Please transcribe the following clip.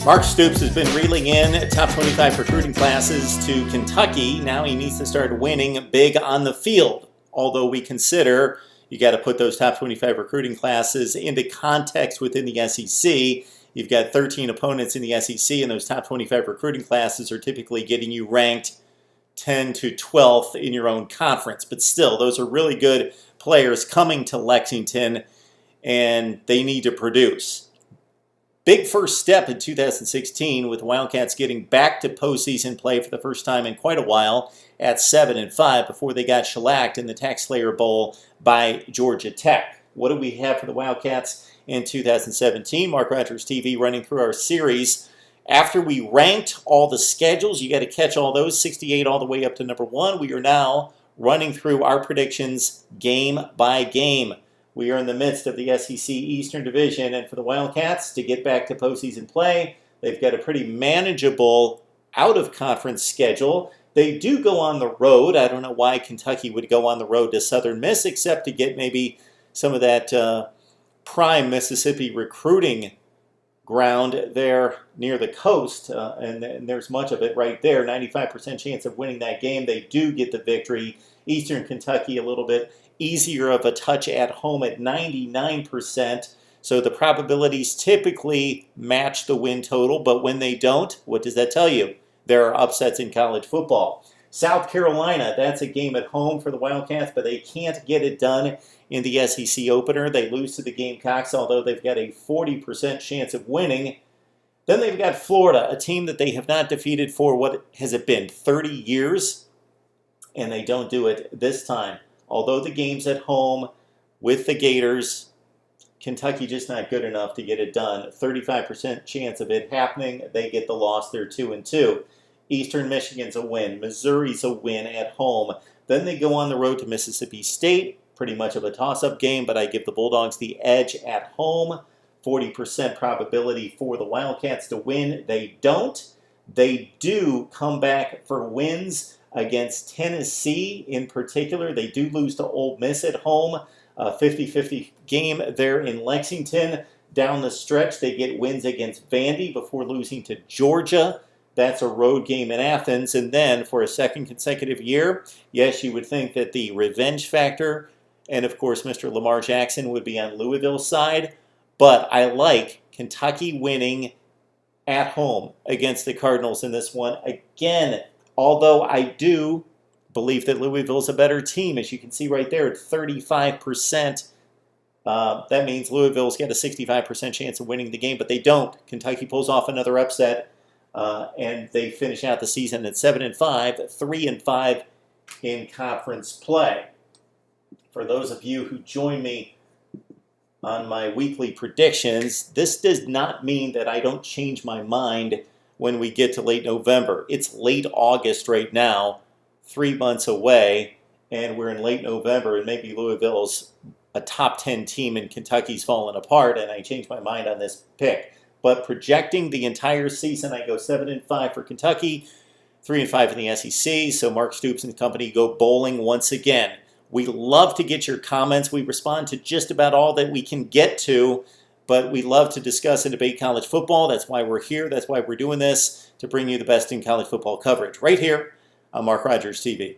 Mark Stoops has been reeling in top 25 recruiting classes to Kentucky. Now he needs to start winning big on the field. Although we consider you got to put those top 25 recruiting classes into context within the SEC. You've got 13 opponents in the SEC, and those top 25 recruiting classes are typically getting you ranked 10 to 12th in your own conference. But still, those are really good players coming to Lexington, and they need to produce. Big first step in 2016 with Wildcats getting back to postseason play for the first time in quite a while at 7-5 before they got shellacked in the TaxSlayer Bowl by Georgia Tech. What do we have for the Wildcats in 2017? MarkRogersTV running through our series. After we ranked all the schedules, you got to catch all those, 68 all the way up to number 1. We are now running through our predictions game by game. We are in the midst of the SEC Eastern Division, and for the Wildcats to get back to postseason play, they've got a pretty manageable out-of-conference schedule. They do go on the road. I don't know why Kentucky would go on the road to Southern Miss, except to get maybe some of that prime Mississippi recruiting ground there near the coast, and there's much of it right there. 95% chance of winning that game. They do get the victory. Eastern Kentucky a little bit easier of a touch at home at 99%. So the probabilities typically match the win total, but when they don't, what does that tell you? There are upsets in college football. South Carolina, that's a game at home for the Wildcats, but they can't get it done in the SEC opener. They lose to the Gamecocks, although they've got a 40% chance of winning. Then they've got Florida, a team that they have not defeated for, what has it been, 30 years? And they don't do it this time. Although the game's at home with the Gators, Kentucky just not good enough to get it done. 35% chance of it happening. They get the loss. They're 2-2. Eastern Michigan's a win. Missouri's a win at home. Then they go on the road to Mississippi State. Pretty much of a toss-up game, but I give the Bulldogs the edge at home. 40% probability for the Wildcats to win. They don't. They do come back for wins against Tennessee in particular. They do lose to Ole Miss at home. 50-50 game there in Lexington. Down the stretch, they get wins against Vandy before losing to Georgia. That's a road game in Athens. And then for a second consecutive year, yes, you would think that the revenge factor and, of course, Mr. Lamar Jackson would be on Louisville's side. But I like Kentucky winning at home against the Cardinals in this one. Again, although I do believe that Louisville's a better team, as you can see right there at 35%. That means Louisville's got a 65% chance of winning the game, but they don't. Kentucky pulls off another upset, and they finish out the season at 7-5, 3-5 in conference play. For those of you who join me on my weekly predictions, this does not mean that I don't change my mind when we get to late November. It's late August right now, 3 months away, and we're in late November, and maybe Louisville's a top 10 team and Kentucky's fallen apart, and I changed my mind on this pick. But projecting the entire season, I go 7-5 for Kentucky, 3-5 in the SEC, so Mark Stoops and company go bowling once again. We love to get your comments. We respond to just about all that we can get to, but we love to discuss and debate college football. That's why we're here. That's why we're doing this, to bring you the best in college football coverage right here on Mark Rogers TV.